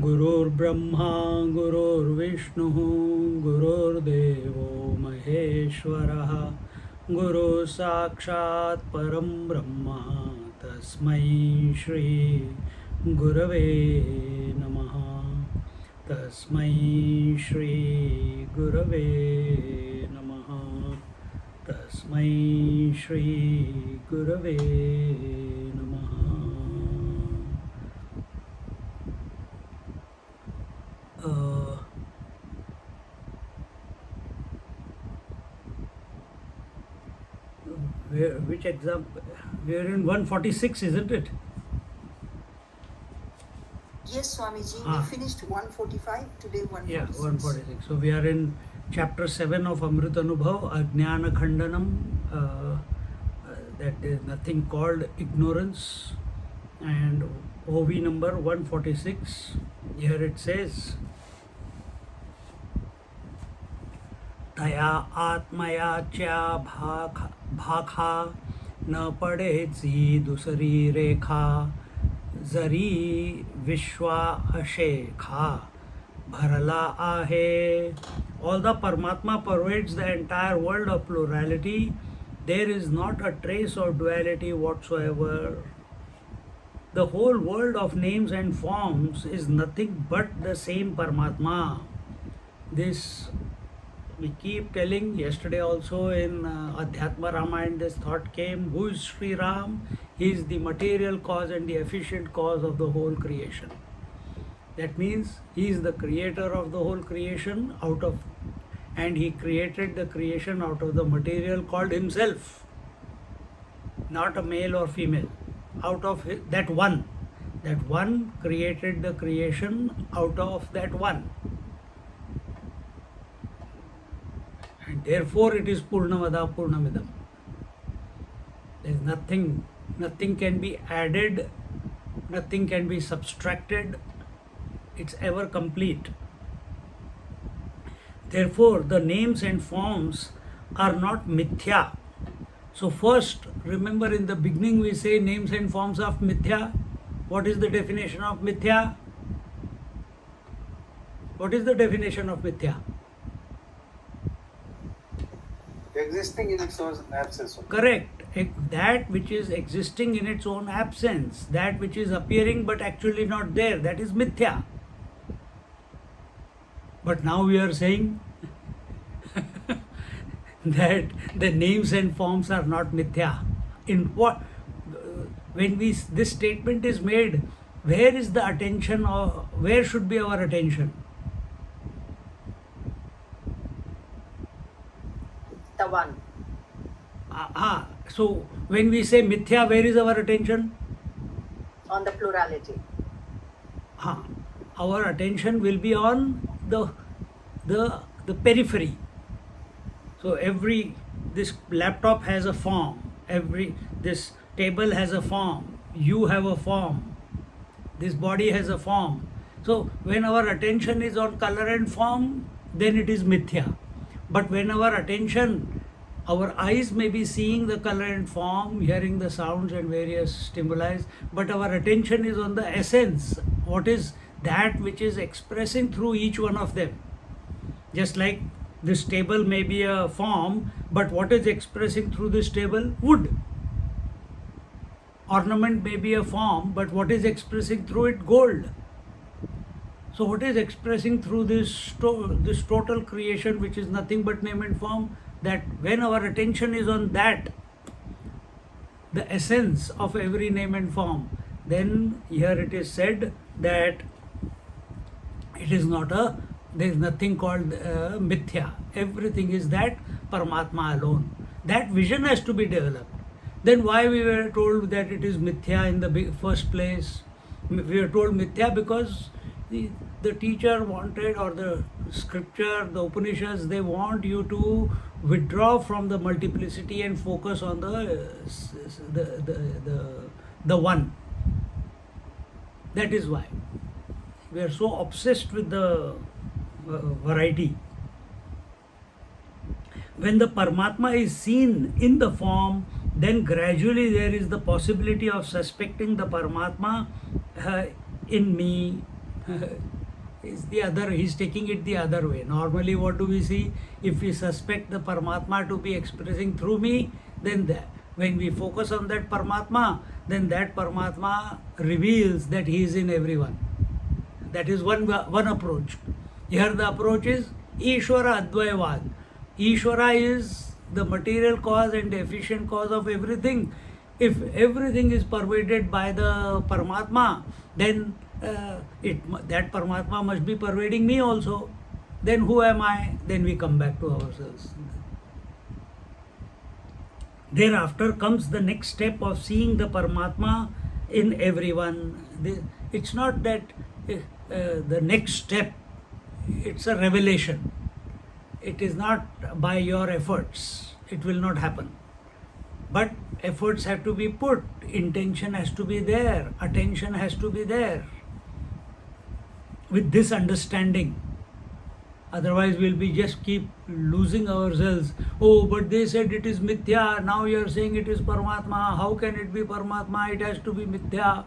Gurur Brahma, Gurur Vishnu, Gurur Devo Maheshwaraha, Guru Sakshat Param Brahma, Tasmai Shri Gurave Namaha, Tasmai Shri Gurave Namaha, Tasmai Shri Gurave Namaha. Which exam? We are in 146, isn't it? Yes, Swamiji. Ah. We finished 145, today 146. Yeah, 146. So we are in chapter 7 of Amrutanubhava, Ajnana Khandanam. That is nothing called ignorance. And OV number 146. Here it says, तया आत्मया च्या भाखा न पडेची दुसरी रेखा जरी विश्वा अशेखा भरला आहे. All the Paramatma pervades the entire world of plurality. There is not a trace of duality whatsoever. The whole world of names and forms is nothing but the same Paramatma. This we keep telling. Yesterday also in Adhyatma Ramayana this thought came, who is Sri Ram? He is the material cause and the efficient cause of the whole creation. That means he is the creator of the whole creation and he created the creation out of the material called himself, not a male or female. Out of that one created the creation out of that one. And therefore it is Purnamada Purnamidam. There is nothing can be added, nothing can be subtracted. It's ever complete. Therefore the names and forms are not mithya. So first, remember in the beginning we say names and forms of mithya. What is the definition of mithya? What is the definition of mithya? Existing in its own absence. Correct. That which is existing in its own absence, that which is appearing but actually not there, that is mithya. But now we are saying that the names and forms are not mithya. In what? When this statement is made, where is the attention, or where should be our attention? The one. So when we say mithya, where is our attention? On the plurality. Our attention will be on the periphery. So this laptop has a form, this table has a form, you have a form, this body has a form. So when our attention is on color and form, then it is mithya. But when our eyes may be seeing the color and form, hearing the sounds and various stimuli, but our attention is on the essence. What is that which is expressing through each one of them? Just like this table may be a form, but what is expressing through this table? Wood. Ornament may be a form, but what is expressing through it? Gold. So what is expressing through this total creation, which is nothing but name and form? That when our attention is on that, the essence of every name and form, then here it is said that it is not there is nothing called mithya. Everything is that Paramatma alone. That vision has to be developed. Then why we were told that it is mithya in the first place? We were told mithya because the teacher wanted, or the scripture, the Upanishads, they want you to withdraw from the multiplicity and focus on the one. That is why we are so obsessed with the variety. When the Paramatma is seen in the form, then gradually there is the possibility of suspecting the Paramatma in me, is the other, he's taking it the other way. Normally, what do we see? If we suspect the Paramatma to be expressing through me, then when we focus on that Paramatma, then that Paramatma reveals that he is in everyone. That is one approach. Here the approach is Ishvara Advayavad. Ishvara is the material cause and the efficient cause of everything. If everything is pervaded by the Paramatma, then that Paramatma must be pervading me also. Then who am I? Then we come back to ourselves. Thereafter comes the next step of seeing the Paramatma in everyone. It's not that the next step, it's a revelation. It is not by your efforts. It will not happen. But efforts have to be put, intention has to be there, attention has to be there. With this understanding, otherwise we'll be just keep losing ourselves. Oh, but they said it is mithya, now you're saying it is Paramatma. How can it be Paramatma? It has to be mithya.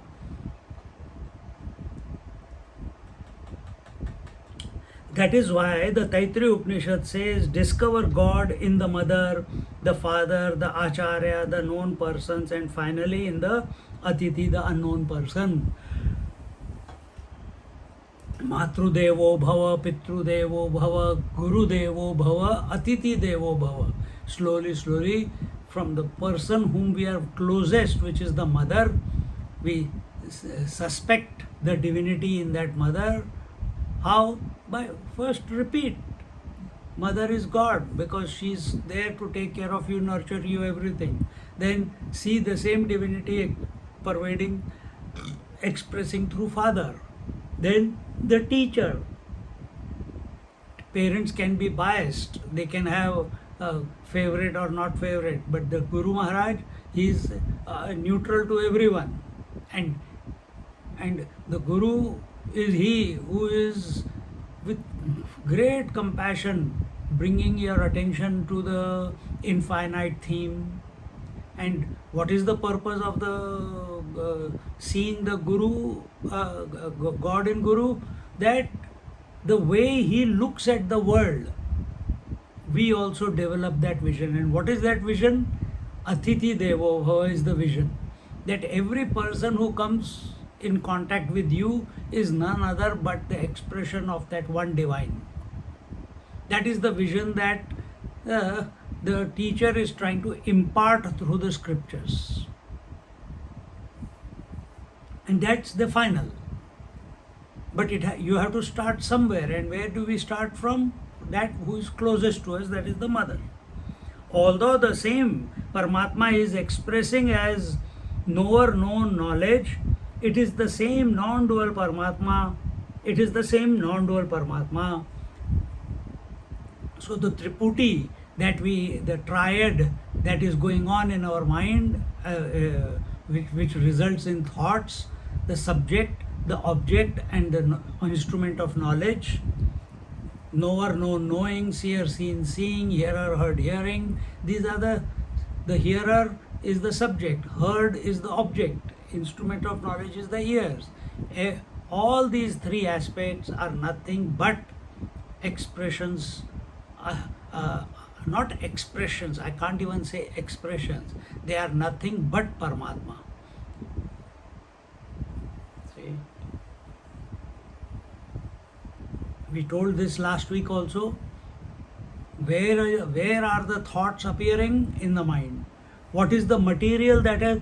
That is why the Taittiriya Upanishad says, discover God in the mother, the father, the acharya, the known persons, and finally in the Atithi, the unknown person. Matrudevo bhava, Pitrudevo bhava, Gurudevo bhava, Atithi Devo bhava. Slowly, slowly, from the person whom we are closest, which is the mother, we suspect the divinity in that mother. How? By first repeat, mother is God, because she is there to take care of you, nurture you, everything. Then see the same divinity pervading, expressing through father. Then the teacher. Parents can be biased, they can have a favorite or not favorite, but the Guru Maharaj, he is neutral to everyone. And the Guru is he who is with great compassion bringing your attention to the infinite theme. And what is the purpose of the seeing the Guru, God in Guru? That the way he looks at the world, we also develop that vision. And what is that vision? Atithi Devo Bhava is the vision. That every person who comes in contact with you is none other but the expression of that one divine. That is the vision that the teacher is trying to impart through the scriptures. And that's the final. But you have to start somewhere. And where do we start from? That who is closest to us, that is the mother. Although the same Paramatma is expressing as knower, known, knowledge, it is the same non-dual Paramatma. It is the same non-dual Paramatma. So the Triputi the triad that is going on in our mind, which results in thoughts, the subject, the object, and the instrument of knowledge. Knower, known, knowing, seer, seen, seeing, hearer, heard, hearing. These are the hearer is the subject, heard is the object, instrument of knowledge is the ears. All these three aspects are nothing but expressions, not expressions, I can't even say expressions, they are nothing but Paramatma. See? We told this last week also. Where are the thoughts appearing? In the mind. What is the material that has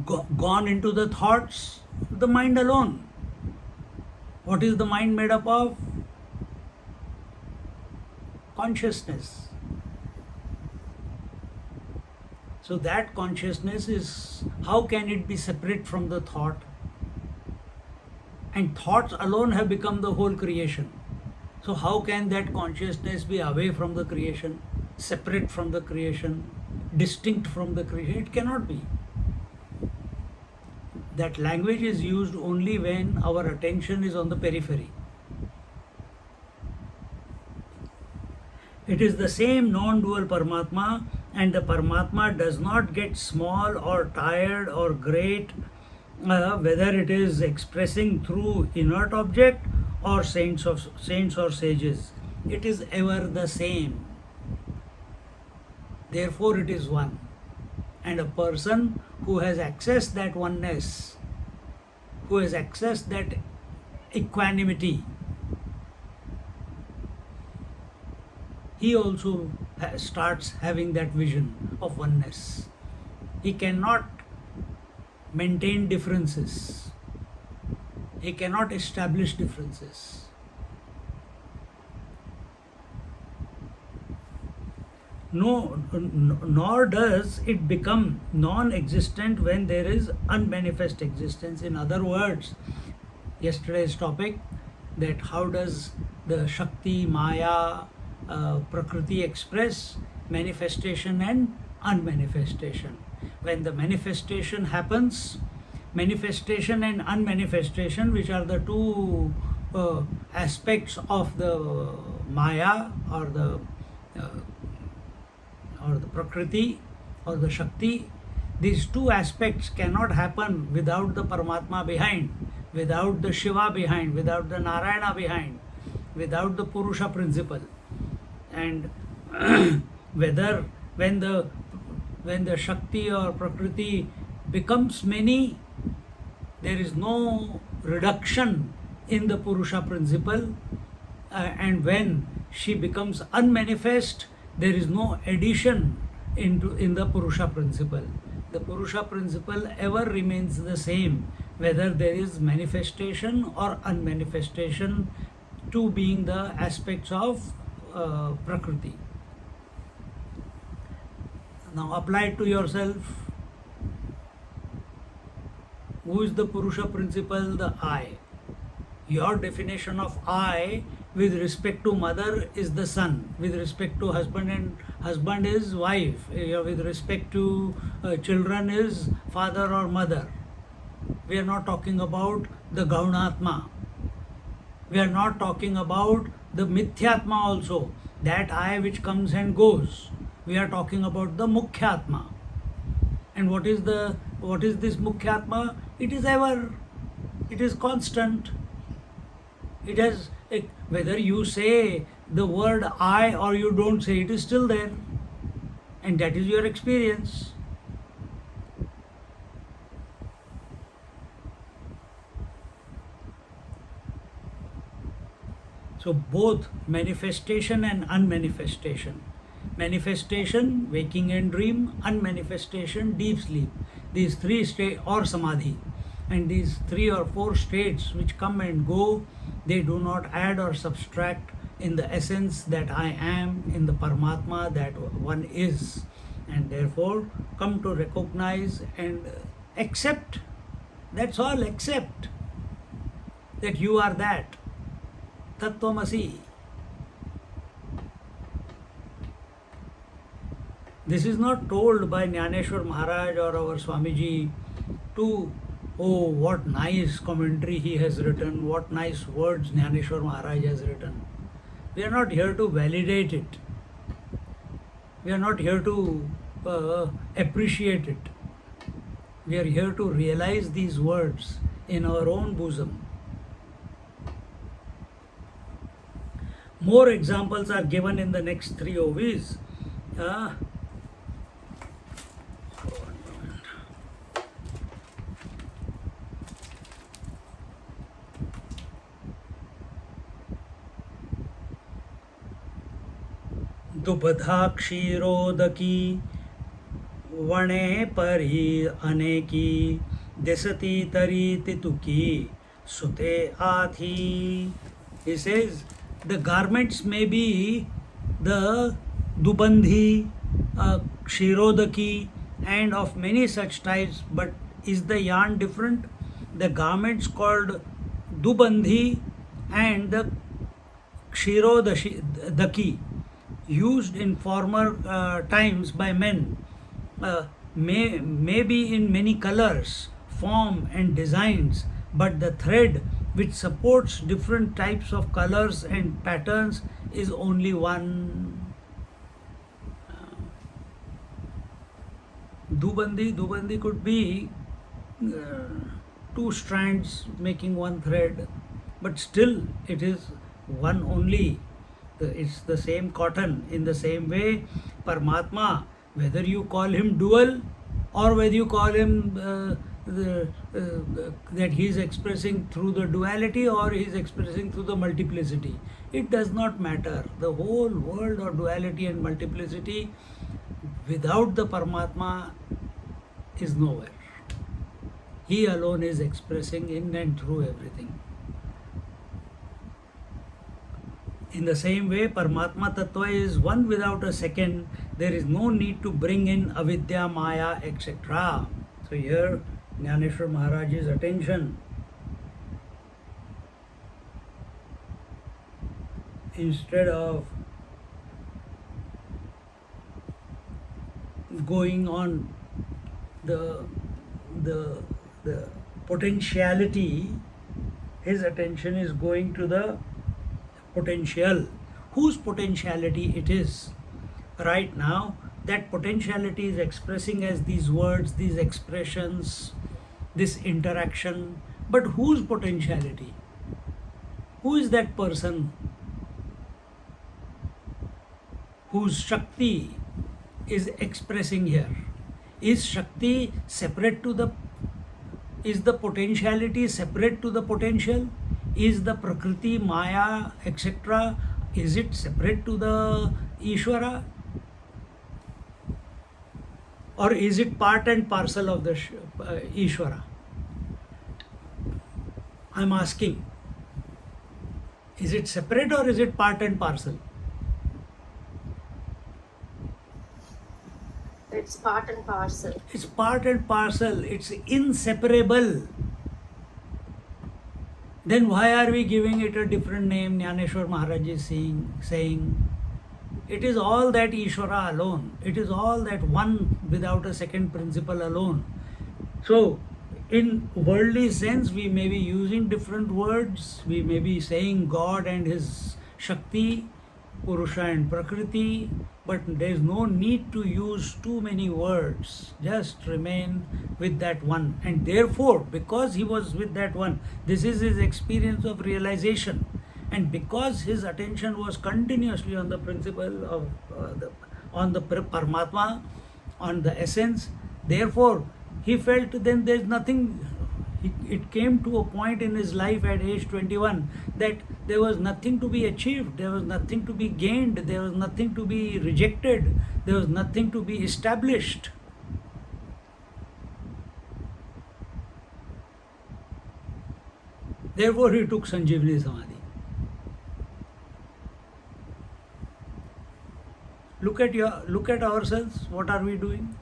gone into the thoughts? The mind alone. What is the mind made up of? Consciousness. So that consciousness is, how can it be separate from the thought? And thoughts alone have become the whole creation. So how can that consciousness be away from the creation, separate from the creation, distinct from the creation? It cannot be. That language is used only when our attention is on the periphery. It is the same non-dual Paramatma, and the Paramatma does not get small or tired or great whether it is expressing through inert object or saints or sages. It is ever the same. Therefore, it is one. And a person who has accessed that oneness, who has accessed that equanimity, he also starts having that vision of oneness. He cannot maintain differences. He cannot establish differences. Nor does it become non-existent when there is unmanifest existence. In other words, yesterday's topic, that how does the Shakti, Maya, Prakriti express manifestation and unmanifestation. When the manifestation happens, manifestation and unmanifestation, which are the two aspects of the Maya or the Prakriti or the Shakti, these two aspects cannot happen without the Paramatma behind, without the Shiva behind, without the Narayana behind, without the Purusha principle. And whether when the Shakti or Prakriti becomes many, there is no reduction in the Purusha principle, and when she becomes unmanifest, there is no addition in the Purusha principle. The Purusha principle ever remains the same, whether there is manifestation or unmanifestation, two being the aspects of Prakriti. Now apply it to yourself. Who is the Purusha principle? The I. Your definition of I with respect to mother is the son, with respect to husband is wife, with respect to children is father or mother. We are not talking about the Gaunatma. We are not talking about the Mithyatma also, that I which comes and goes. We are talking about the Mukhyatma. And what is this Mukhyatma? It is ever, it is constant. It has, whether you say the word I or you don't say, it is still there. And that is your experience. So both manifestation and unmanifestation. Manifestation, waking and dream; unmanifestation, deep sleep. These three states, or samadhi. And these 3 or 4 states which come and go, they do not add or subtract in the essence that I am, in the Paramatma that one is. And therefore come to recognize and accept. That's all, accept that you are that. Tattvamasi. This is not told by Jnaneshwar Maharaj or our Swamiji to, oh, what nice commentary he has written, what nice words Jnaneshwar Maharaj has written. We are not here to validate it. We are not here to appreciate it. We are here to realize these words in our own bosom. More examples are given in the next 3 OVs. दुबधा क्षीरोदकी वणे परी अनेकी दिसती तरी तितुकी सुते आथी. He says the garments may be the dubandhi, kshirodaki, and of many such types, but is the yarn different? The garments called dubandhi and the kshirodaki, used in former times by men, may be in many colors, form and designs, but the thread which supports different types of colors and patterns is only one. Dubandi could be two strands making one thread, but still it is one only. It's the same cotton. In the same way, Paramatma, whether you call him dual or whether you call him that he is expressing through the duality or he is expressing through the multiplicity, it does not matter. The whole world of duality and multiplicity without the Paramatma is nowhere. He alone is expressing in and through everything. In the same way, Paramatma Tattva is one without a second. There is no need to bring in avidya, maya, etc. So here, Jnaneshwar Maharaj's attention, instead of going on the potentiality, his attention is going to the potential. Whose potentiality it is? Right now, that potentiality is expressing as these words, these expressions, this interaction. But whose potentiality? Who is that person whose Shakti is expressing here? Is Shakti separate to the, is the potentiality separate to the potential? Is the Prakriti, Maya, etc., is it separate to the Ishvara? Or is it part and parcel of the Ishvara? I'm asking. Is it separate or is it part and parcel? It's part and parcel. It's part and parcel. It's inseparable. Then why are we giving it a different name? Jnaneshwar Maharaj is saying it is all that Ishvara alone. It is all that one without a second principle alone. So, in worldly sense, we may be using different words. We may be saying God and His Shakti, Purusha and Prakriti, but there is no need to use too many words. Just remain with that one. And therefore, because he was with that one, this is his experience of realization. And because his attention was continuously on the principle of on the Paramatma, on the essence, therefore he felt then there is nothing. It came to a point in his life at age 21 that there was nothing to be achieved, there was nothing to be gained, there was nothing to be rejected, there was nothing to be established. Therefore he took Sanjeevani Samadhi. Look at ourselves. What are we doing?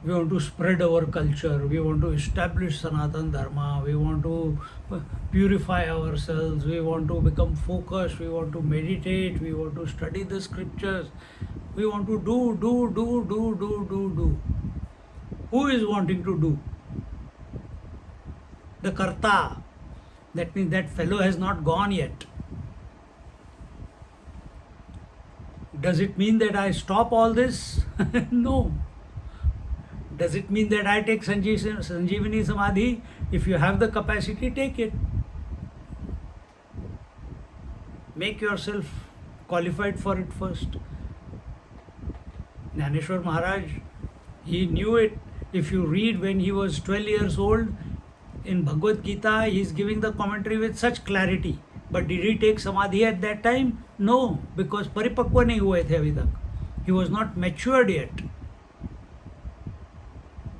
We want to spread our culture, we want to establish Sanatan Dharma, we want to purify ourselves, we want to become focused, we want to meditate, we want to study the scriptures, we want to do. Who is wanting to do? The Karta. That means that fellow has not gone yet. Does it mean that I stop all this? No. Does it mean that I take Sanjeevani Samadhi? If you have the capacity, take it. Make yourself qualified for it first. Jnaneshwar Maharaj, he knew it. If you read when he was 12 years old, in Bhagavad Gita, he is giving the commentary with such clarity. But did he take Samadhi at that time? No, because Paripakva nahi hue the abhi tak. He was not matured yet.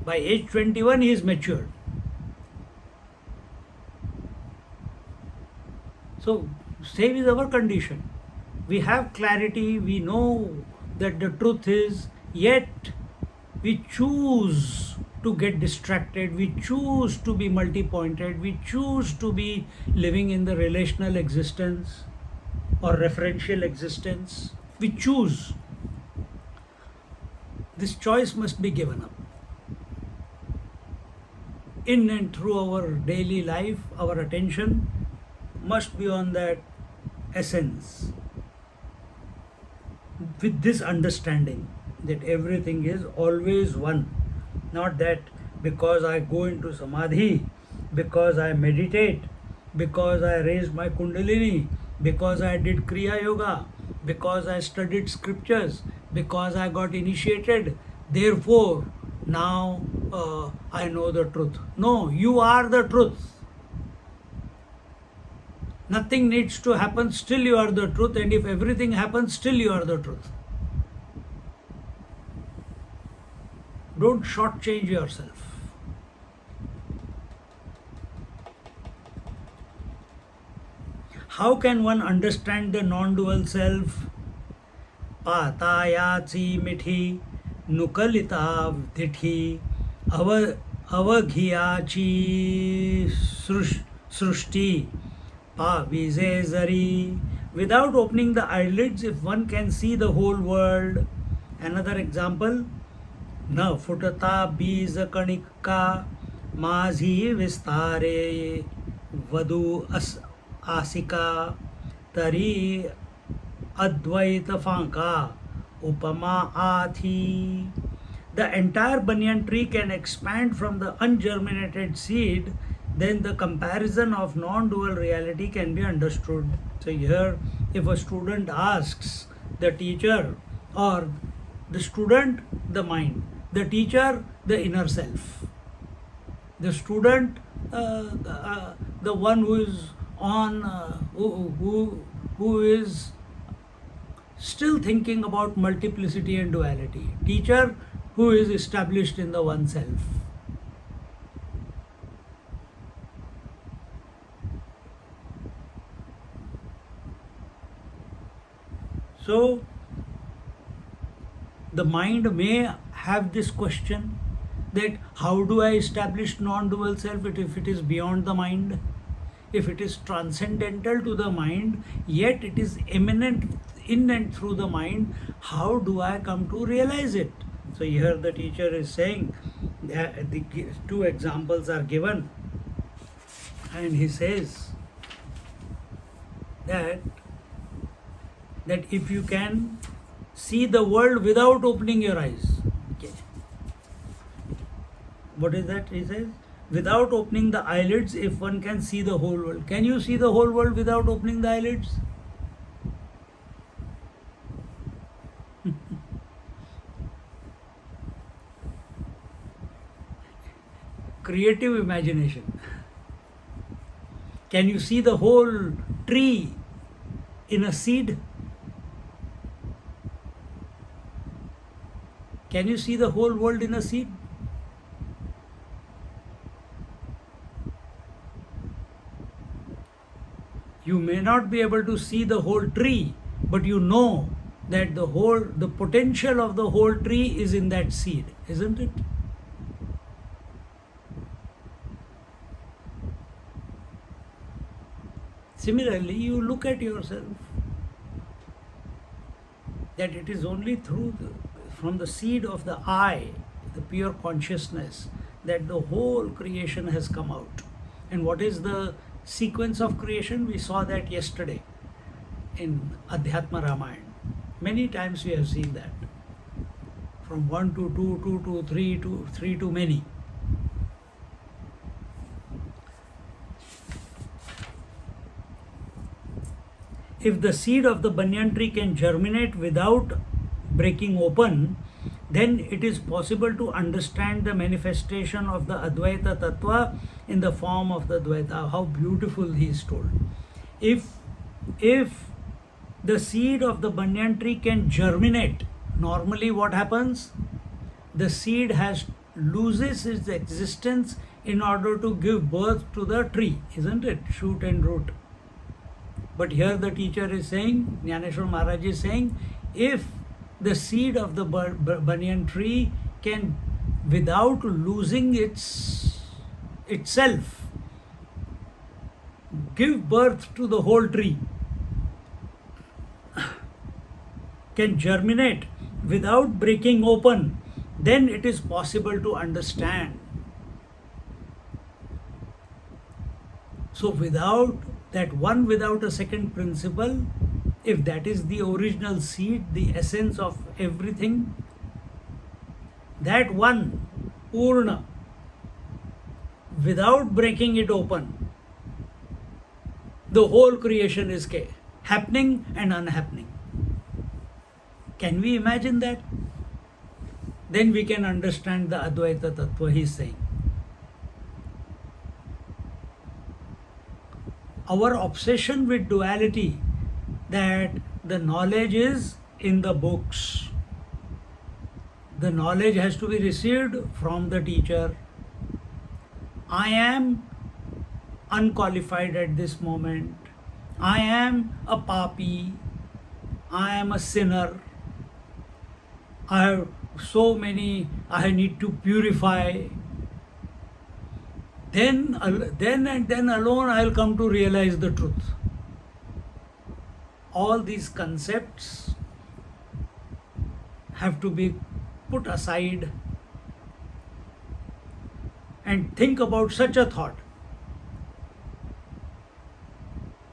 By age 21, he is matured. So, same is our condition. We have clarity, we know that the truth is, yet we choose to get distracted, we choose to be multi-pointed, we choose to be living in the relational existence or referential existence. We choose. This choice must be given up. In and through our daily life, our attention must be on that essence. With this understanding that everything is always one. Not that because I go into samadhi, because I meditate, because I raised my kundalini, because I did kriya yoga, because I studied scriptures, because I got initiated, therefore now I know the truth. No, you are the truth. Nothing needs to happen, still you are the truth, and if everything happens, still you are the truth. Don't shortchange yourself. How can one understand the non-dual self? पातायाची मिठी नुकलिता दिठी अवघियाची सृष्टी पाविजे जरी. Without opening the eyelids, if one can see the whole world. Another example, न फुटता बीज कणिका माझी विस्तारे वधू आसिका तरी अद्वैत फांका उपमा आथी. The entire banyan tree can expand from the ungerminated seed, then the comparison of non-dual reality can be understood. So here, if a student asks the teacher, or the student the mind, the teacher the inner self, the student the one who is on who is still thinking about multiplicity and duality, teacher who is established in the one self. So the mind may have this question that how do I establish non-dual self if it is beyond the mind? If it is transcendental to the mind, yet it is immanent in and through the mind, how do I come to realize it? So here the teacher is saying, the two examples are given, and he says that if you can see the world without opening your eyes. Okay. What is that? He says, without opening the eyelids, if one can see the whole world. Can you see the whole world without opening the eyelids? Creative imagination. Can you see the whole tree in a seed? Can you see the whole world in a seed? You may not be able to see the whole tree, but you know that the potential of the whole tree is in that seed, isn't it? Similarly, you look at yourself, that it is only from the seed of the I, the pure consciousness, that the whole creation has come out. And what is the sequence of creation? We saw that yesterday in Adhyatma Ramayana. Many times we have seen that. From 1 to 2, 2 to 3, to 3 to many. If the seed of the banyan tree can germinate without breaking open, then it is possible to understand the manifestation of the Advaita Tattva in the form of the Dvaita. How beautiful he is told. If the seed of the banyan tree can germinate, normally what happens? The seed loses its existence in order to give birth to the tree, isn't it? Shoot and root. But here the teacher is saying, Jnaneshwar Maharaj is saying, if the seed of the banyan tree can, without losing itself, give birth to the whole tree, can germinate without breaking open, then it is possible to understand. So without a second principle, if that is the original seed, the essence of everything, that one Purna, without breaking it open, the whole creation is happening and unhappening. Can we imagine that? Then we can understand the Advaita Tattva he is saying. Our obsession with duality, that the knowledge is in the books, the knowledge has to be received from the teacher. I am unqualified at this moment. I am a papi. I am a sinner. I have so many, I need to purify. Then and then alone I will come to realize the truth. All these concepts have to be put aside and think about such a thought.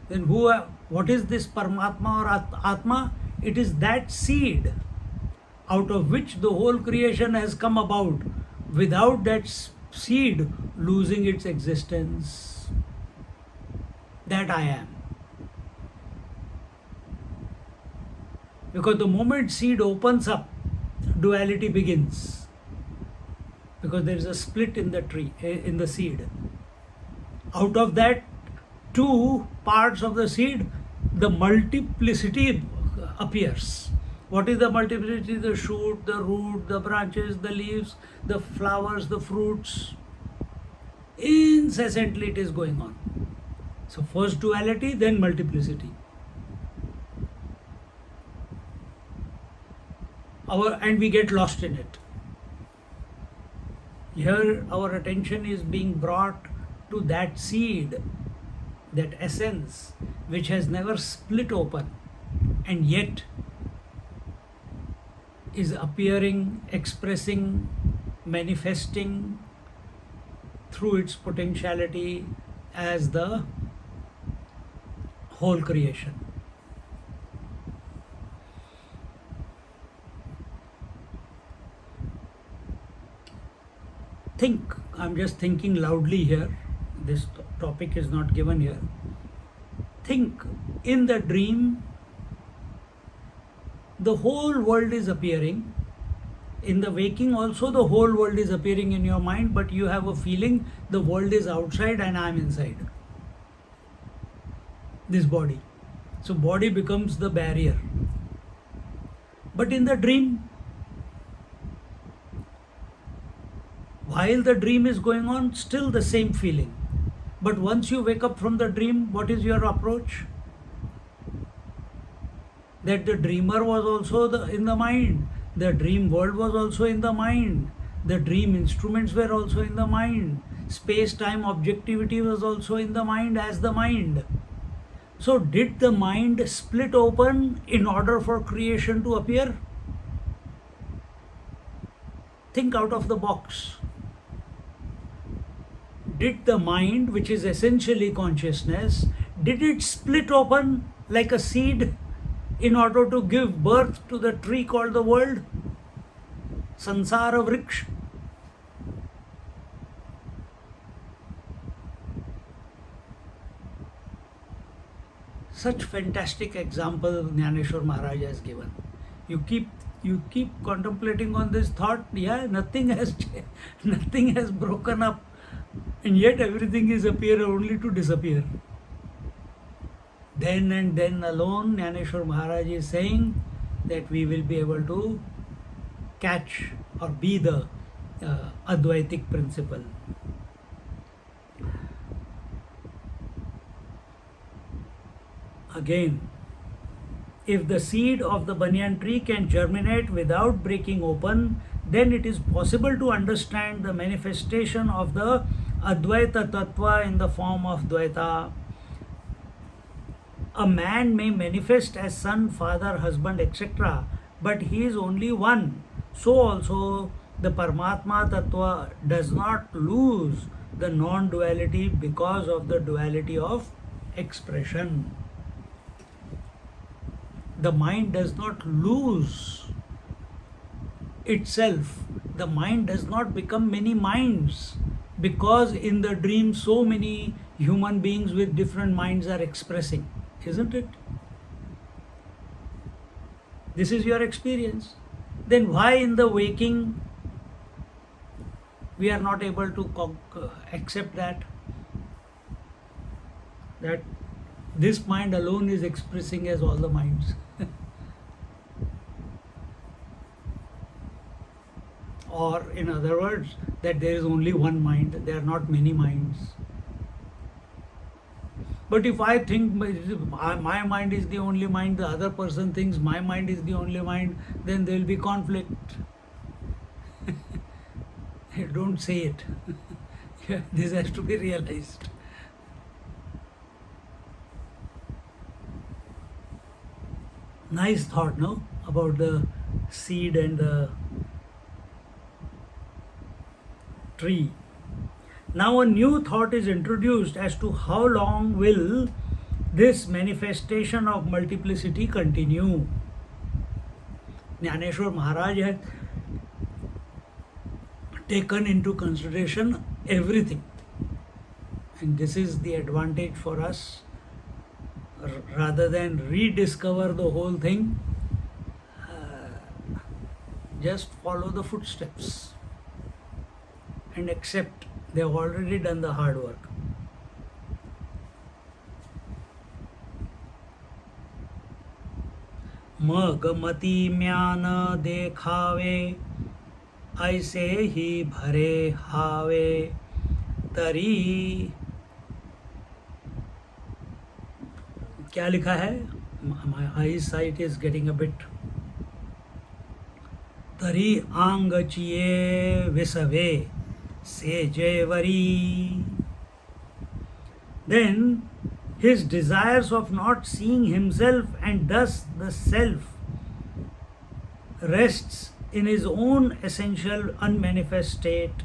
Then what is this Paramatma or Atma? It is that seed out of which the whole creation has come about, without that seed losing its existence. That I am. Because the moment seed opens up, duality begins. Because there is a split in the tree, in the seed. Out of that two parts of the seed, the multiplicity appears. What is the multiplicity? The shoot, the root, the branches, the leaves, the flowers, the fruits. Incessantly it is going on. So first duality, then multiplicity. And we get lost in it. Here our attention is being brought to that seed, that essence, which has never split open, and yet is appearing, expressing, manifesting through its potentiality as the whole creation. Think, I'm just thinking loudly here, this topic is not given here. Think, in the dream, the whole world is appearing. In the waking also the whole world is appearing in your mind, but you have a feeling the world is outside and I am inside this body. So body becomes the barrier. But in the dream, while the dream is going on, still the same feeling. But once you wake up from the dream, what is your approach? That the dreamer was also in the mind. The dream world was also in the mind. The dream instruments were also in the mind. Space-time objectivity was also in the mind as the mind. So did the mind split open in order for creation to appear? Think out of the box. Did the mind, which is essentially consciousness, did it split open like a seed in order to give birth to the tree called the world? Sansara Vriksha. Such fantastic example Jnaneshwar Maharaj has given. You keep contemplating on this thought, nothing has broken up, and yet everything is appear only to disappear. Then and then alone, Jnaneshwar Maharaj is saying that we will be able to catch or be the Advaitic principle. Again, if the seed of the banyan tree can germinate without breaking open, then it is possible to understand the manifestation of the Advaita Tattva in the form of Dvaita. A man may manifest as son, father, husband, etc., but he is only one. So also the Paramatma Tattva does not lose the non-duality because of the duality of expression. The mind does not lose itself the mind does not become many minds, because in the dream so many human beings with different minds are expressing, isn't it? This is your experience. Then why in the waking we are not able to accept that this mind alone is expressing as all the minds? Or in other words, that there is only one mind, there are not many minds. But if I think my mind is the only mind, the other person thinks my mind is the only mind, then there will be conflict. Don't say it. This has to be realized. Nice thought, no? About the seed and the tree. Now a new thought is introduced as to how long will this manifestation of multiplicity continue. Jnaneshwar Maharaj has taken into consideration everything, and this is the advantage for us. Rather than rediscover the whole thing, just follow the footsteps and accept they have already done the hard work. मगमती म्यान देखावे ऐसे ही भरे हावे तरी, क्या लिखा है? My eyesight is getting a bit. तरी आंग चिये विसवे से Zaveri. Then his desires of not seeing himself and thus the self rests in his own essential unmanifest state.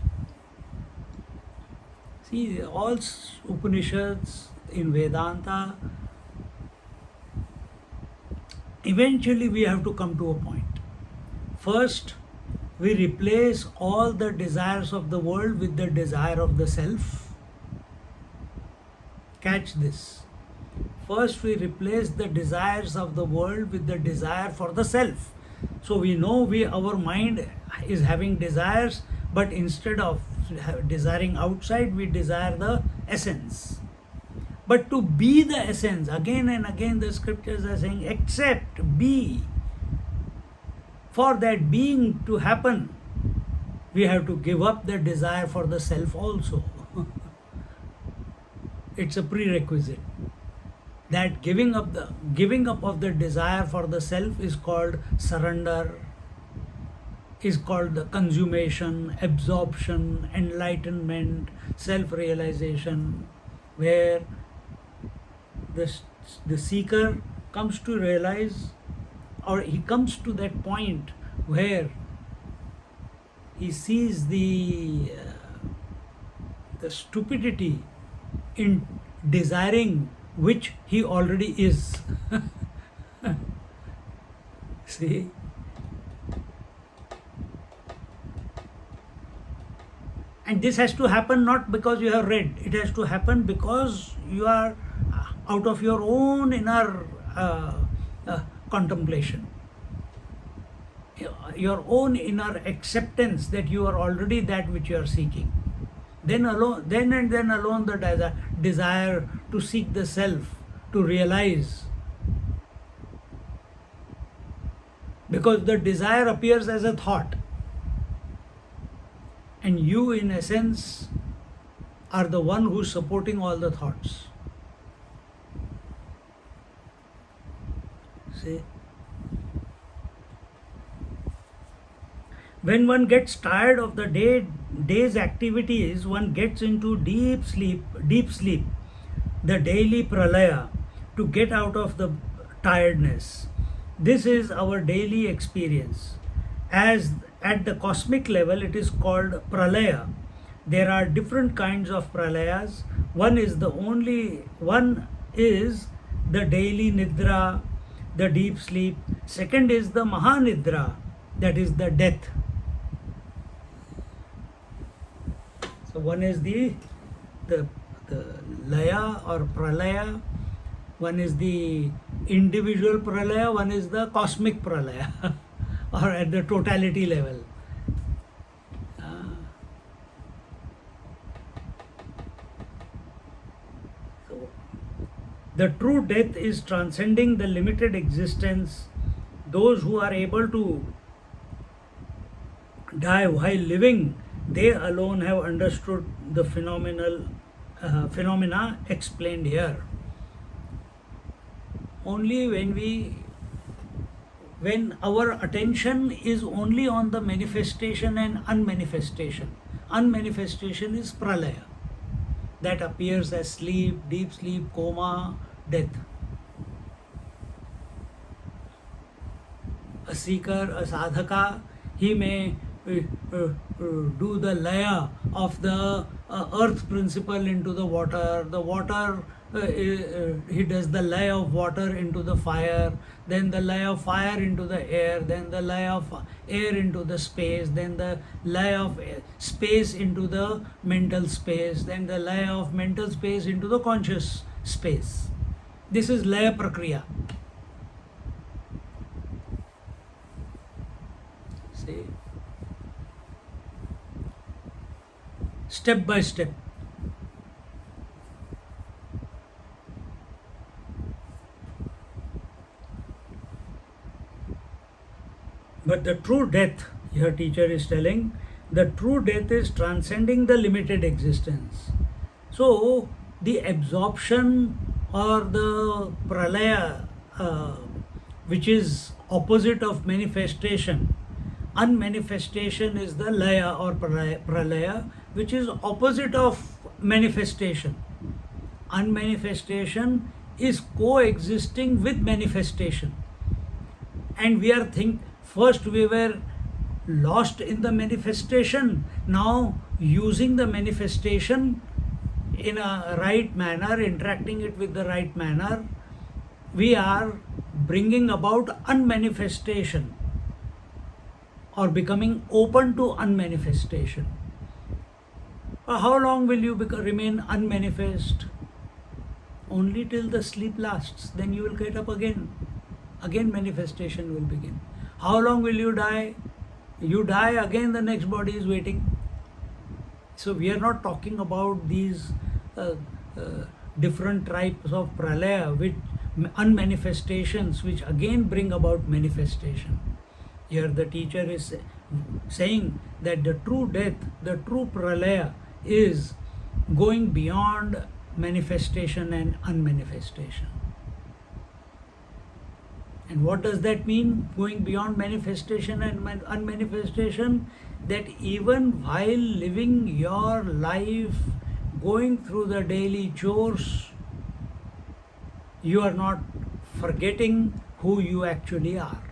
See, all Upanishads in Vedanta, eventually we have to come to a point. First, we replace all the desires of the world with the desire of the self. Catch this. First, we replace the desires of the world with the desire for the self. So we know our mind is having desires, but instead of desiring outside, we desire the essence. But to be the essence, again and again the scriptures are saying, accept, be. For that being to happen, we have to give up the desire for the self also. It's a prerequisite. That giving up of the desire for the self is called surrender, is called the consummation, absorption, enlightenment, self-realization, where the seeker comes to realize, or he comes to that point where he sees the stupidity in desiring which he already is. See? And this has to happen not because you have read, it has to happen because you are out of your own inner contemplation, your own inner acceptance that you are already that which you are seeking. Then alone the desire to seek the self, to realize. Because the desire appears as a thought, and you in essence are the one who is supporting all the thoughts. See? When one gets tired of the day's activities, one gets into deep sleep, the daily pralaya, to get out of the tiredness. This is our daily experience. As at the cosmic level, it is called pralaya. There are different kinds of pralayas. One is the daily nidra, the deep sleep. Second is the mahanidra, that is the death. So one is the laya or pralaya, one is the individual pralaya, one is the cosmic pralaya or at the totality level. So the true death is transcending the limited existence. Those who are able to die while living, they alone have understood the phenomena explained here. Only when our attention is only on the manifestation and unmanifestation is pralaya, that appears as sleep, deep sleep, coma, death. A seeker, a sadhaka, he may do the laya of the earth principle into the water, he does the laya of water into the fire, then the laya of fire into the air, then the laya of air into the space, then the laya of space into the mental space, then the laya of mental space into the conscious space. This is laya prakriya. See, step by step. But the true death, your teacher is telling, the true death is transcending the limited existence. So the absorption or the pralaya, which is opposite of manifestation, unmanifestation is the laya or pralaya, which is opposite of manifestation. Unmanifestation is coexisting with manifestation, and we are first we were lost in the manifestation. Now using the manifestation in a right manner, interacting it with the right manner, we are bringing about unmanifestation or becoming open to unmanifestation. How long will you remain unmanifest? Only till the sleep lasts. Then you will get up again. Again manifestation will begin. How long will you die? You die, again the next body is waiting. So we are not talking about these different types of pralaya, which unmanifestations, which again bring about manifestation. Here the teacher is saying that the true death, the true pralaya is going beyond manifestation and unmanifestation. And what does that mean, going beyond manifestation and unmanifestation? That even while living your life, going through the daily chores, you are not forgetting who you actually are.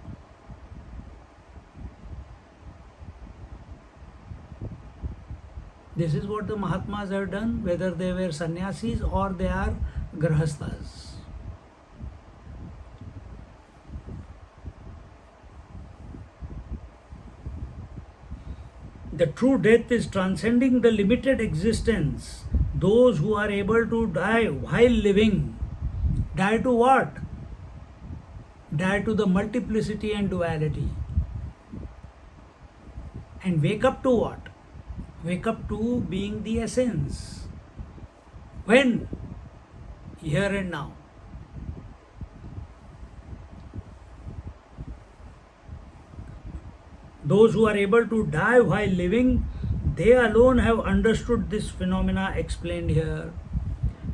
This is what the Mahatmas have done, whether they were sannyasis or they are grahasthas. The true death is transcending the limited existence. Those who are able to die while living, die to what? Die to the multiplicity and duality. And wake up to what? Wake up to being the essence. When? Here and now. Those who are able to die while living, they alone have understood this phenomena explained here.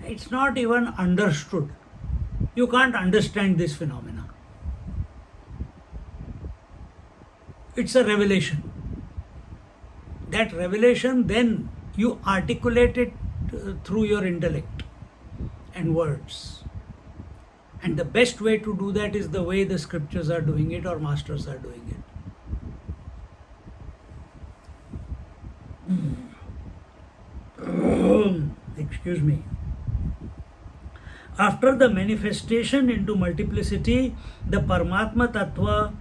It's not even understood. You can't understand this phenomena. It's a revelation. That revelation, then you articulate it through your intellect and words. And the best way to do that is the way the scriptures are doing it or masters are doing it. Excuse me. After the manifestation into multiplicity, the Paramatma Tattva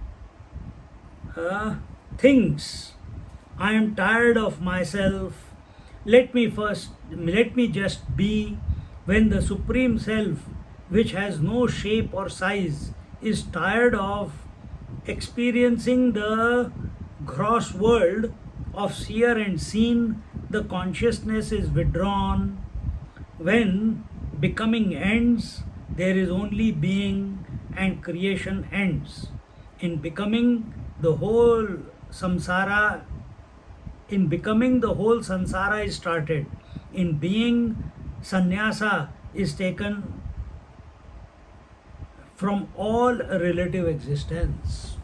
thinks, I am tired of myself, let me just be. When the Supreme Self, which has no shape or size, is tired of experiencing the gross world of seer and seen, the consciousness is withdrawn. When becoming ends, there is only being, and creation ends. In becoming, the whole samsara is started. In being, sannyasa is taken from all relative existence.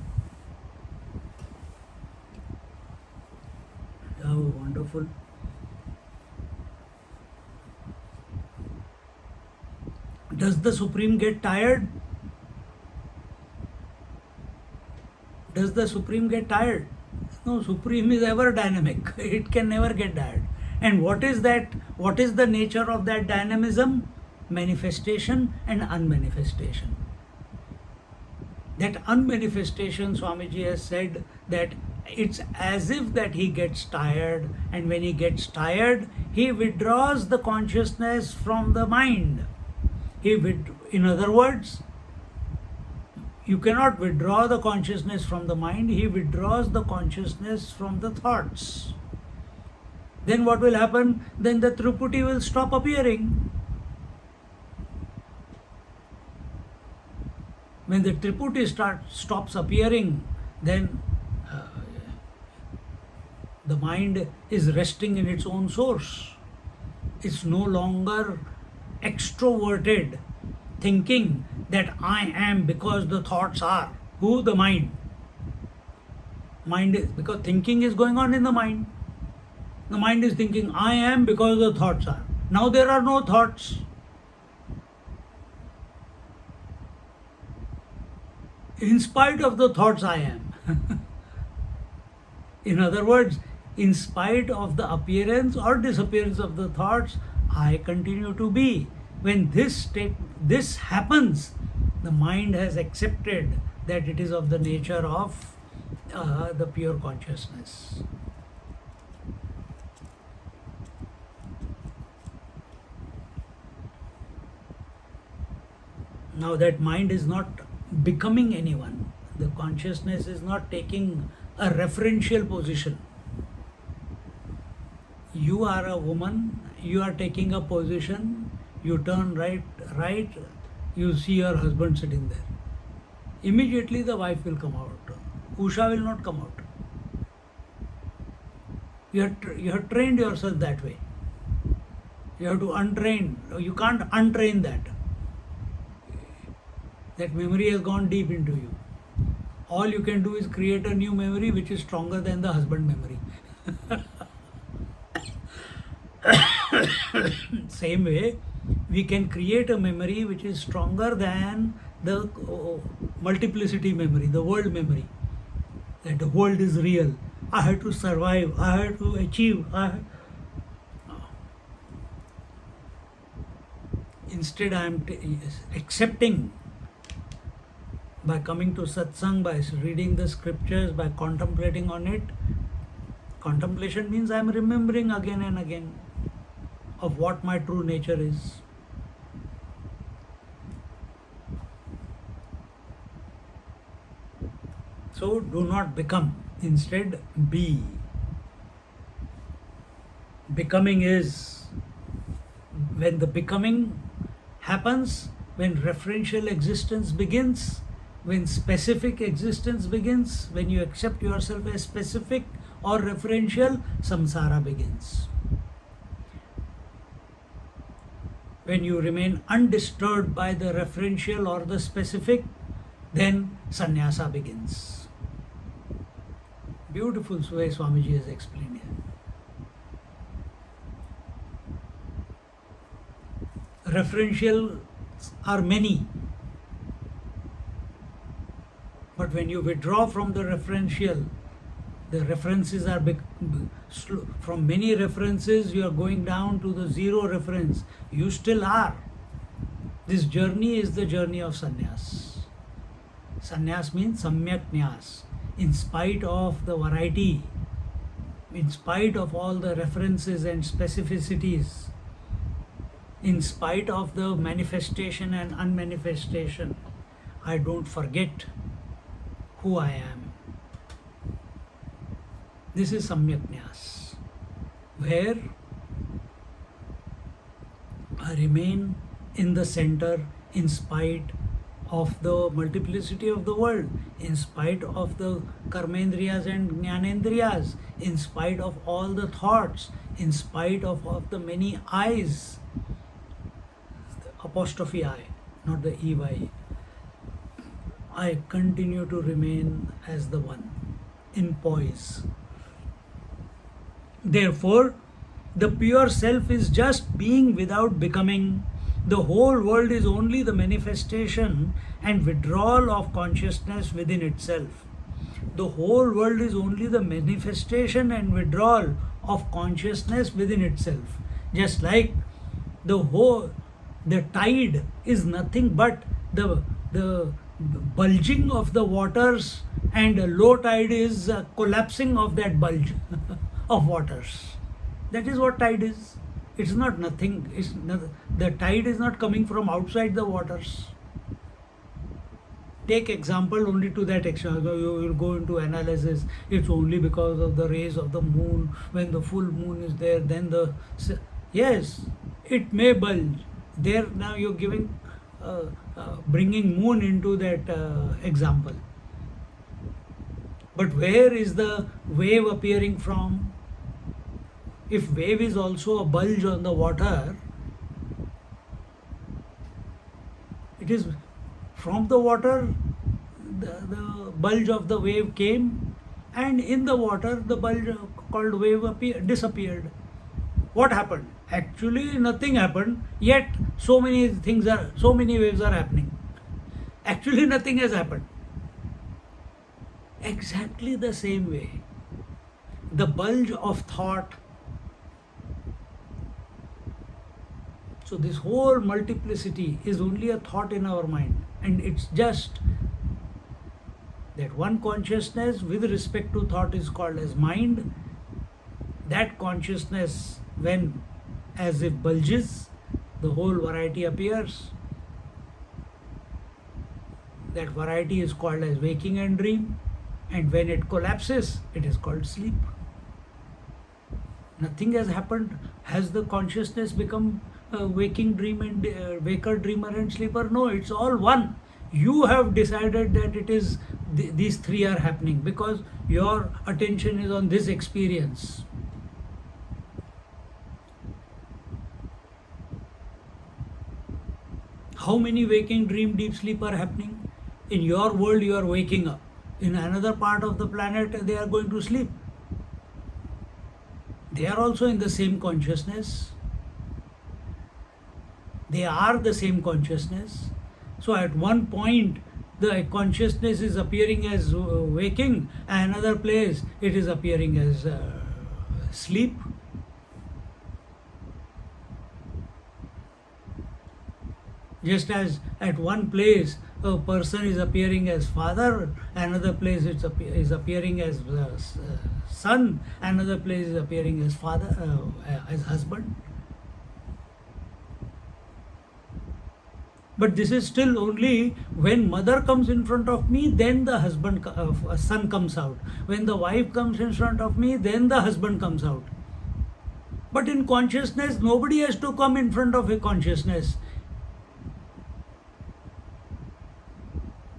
How wonderful. Does the Supreme get tired? Does the Supreme get tired? No, Supreme is ever dynamic. It can never get tired. And what is that? What is the nature of that dynamism? Manifestation and unmanifestation. That unmanifestation, Swamiji has said that it's as if that he gets tired, and when he gets tired, he withdraws the consciousness from the mind. In other words, you cannot withdraw the consciousness from the mind. He withdraws the consciousness from the thoughts. Then what will happen? Then the Tripuri will stop appearing. When the Tripuri stops appearing, then the mind is resting in its own source. It's no longer extroverted, thinking that I am because the thoughts are. Who? The mind. Mind is, because thinking is going on in the mind. The mind is thinking, I am because the thoughts are. Now there are no thoughts. In spite of the thoughts, I am. In other words, in spite of the appearance or disappearance of the thoughts, I continue to be. When this happens, the mind has accepted that it is of the nature of the pure consciousness. Now that mind is not becoming anyone. The consciousness is not taking a referential position. You are a woman, you are taking a position, you turn right, you see your husband sitting there. Immediately the wife will come out. Usha will not come out. You have trained yourself that way. You have to untrain. You can't untrain that. That memory has gone deep into you. All you can do is create a new memory which is stronger than the husband memory. Same way, we can create a memory which is stronger than the multiplicity memory, the world memory. That the world is real. I have to survive. I have to achieve. Instead, I am accepting. By coming to satsang, by reading the scriptures, by contemplating on it. Contemplation means I am remembering again and again of what my true nature is. So do not become, instead be. Becoming is, when the becoming happens, when referential existence begins, when specific existence begins, when you accept yourself as specific or referential, samsara begins. When you remain undisturbed by the referential or the specific, then sannyasa begins. Beautiful way Swamiji has explained here. Referentials are many. But when you withdraw from the referential, the references are from many references, you are going down to the zero reference. You still are. This journey is the journey of sannyas. Sannyas means samyak nyas. In spite of the variety, in spite of all the references and specificities, in spite of the manifestation and unmanifestation, I don't forget who I am. This is Samyak Nyas, where I remain in the center in spite of the multiplicity of the world, in spite of the karmendriyas and jnanendriyas, in spite of all the thoughts, in spite of the many eyes, apostrophe I, not the EY. I continue to remain as the one, in poise. Therefore, the pure self is just being without becoming. The whole world is only the manifestation and withdrawal of consciousness within itself. The whole world is only the manifestation and withdrawal of consciousness within itself. Just like the tide is nothing but the bulging of the waters, and a low tide is collapsing of that bulge of waters. That is what tide is. It's not nothing. The tide is not coming from outside the waters. Take example only to that extent. You will go into analysis. It's only because of the rays of the moon. When the full moon is there, then yes, it may bulge. There now you're giving, bringing moon into that example. But where is the wave appearing from? If wave is also a bulge on the water, it is from the water, the bulge of the wave came, and in the water the bulge called wave disappeared. What happened? Actually nothing happened, yet so many waves are happening. Actually nothing has happened. Exactly the same way, the bulge of thought. So this whole multiplicity is only a thought in our mind, and it's just that one consciousness with respect to thought is called as mind. That consciousness, when as if bulges, the whole variety appears. That variety is called as waking and dream, and when it collapses, it is called sleep. Nothing has happened. Has the consciousness become waking dream and waker, dreamer and sleeper? No, it's all one. You have decided that it is these three are happening because your attention is on this experience. How many waking, dream, deep sleep are happening? In your world you are waking up. In another part of the planet they are going to sleep. They are also in the same consciousness. They are the same consciousness. So at one point the consciousness is appearing as waking, and another place it is appearing as sleep. Just as at one place a person is appearing as father, another place it is appearing as son, another place is appearing as father, as husband. But this is still only when mother comes in front of me, then the son comes out. When the wife comes in front of me, then the husband comes out. But in consciousness, nobody has to come in front of a consciousness.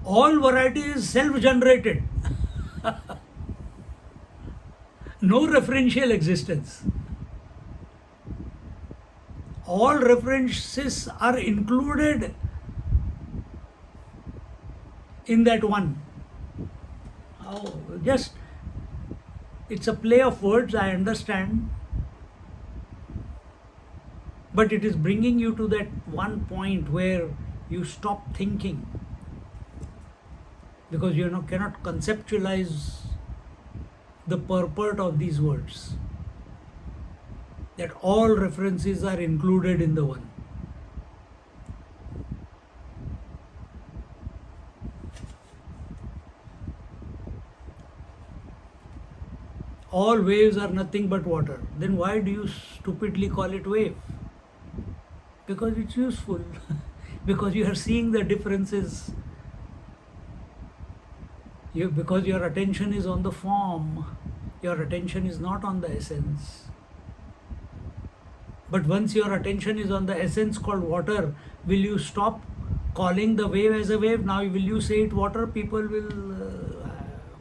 All variety is self-generated. No referential existence. All references are included in that one. Oh, just it's a play of words, I understand, but it is bringing you to that one point where you stop thinking, because you cannot conceptualize the purport of these words, that all references are included in the one. all waves are nothing but water, then why do you stupidly call it wave? Because it's useful. Because you are seeing the differences. Because your attention is on the form, your attention is not on the essence. But once your attention is on the essence called water, will you stop calling the wave as a wave? Now will you say it water? People will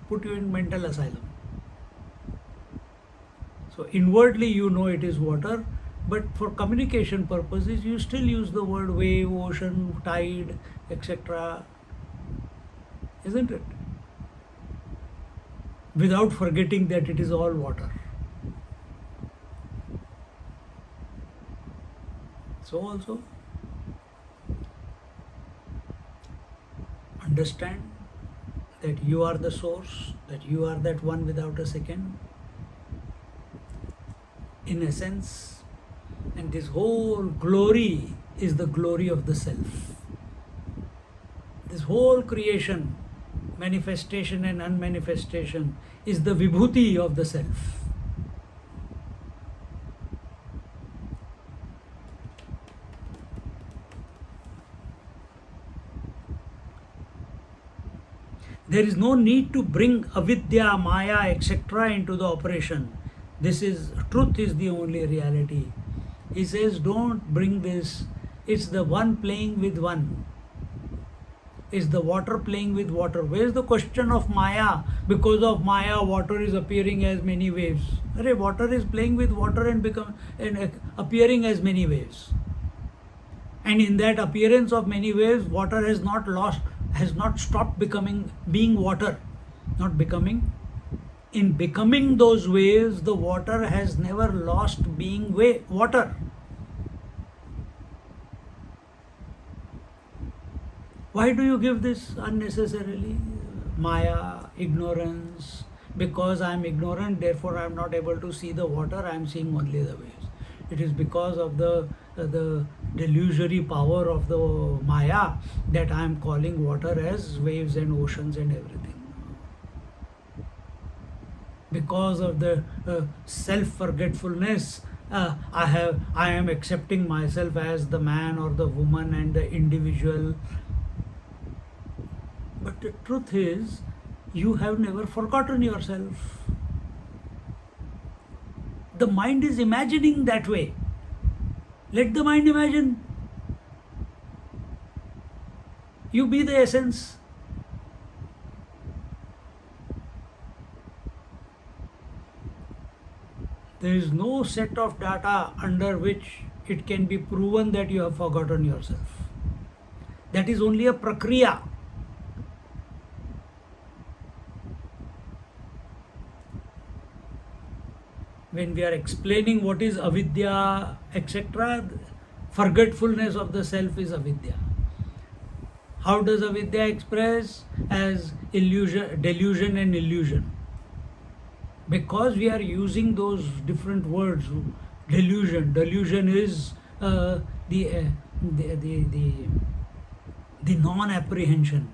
put you in mental asylum. So inwardly you know it is water, but for communication purposes you still use the word wave, ocean, tide, etc. Isn't it? Without forgetting that it is all water. So also understand that you are the source, that you are that one without a second, in essence, and this whole glory is the glory of the self. This whole creation, manifestation and unmanifestation, is the vibhuti of the self. There is no need to bring avidya, maya, etc. into the operation. Truth is the only reality. He says, don't bring this. It's the one playing with one. It's the water playing with water. Where is the question of maya? Because of maya, water is appearing as many waves. Water is playing with water and appearing as many waves. And in that appearance of many waves, water has not stopped being water. Not becoming. In becoming those waves, the water has never lost being water. Why do you give this unnecessarily? Maya, ignorance. Because I am ignorant, therefore I am not able to see the water, I am seeing only the waves. It is because of the delusory power of the Maya that I am calling water as waves and oceans and everything. Because of the self-forgetfulness, I am accepting myself as the man or the woman and the individual. But the truth is, you have never forgotten yourself. The mind is imagining that way. Let the mind imagine. You be the essence. There is no set of data under which it can be proven that you have forgotten yourself. That is only a prakriya. When we are explaining what is avidya, etc., forgetfulness of the self is avidya. How does avidya express? As illusion, delusion and illusion. Because we are using those different words, delusion is the non-apprehension.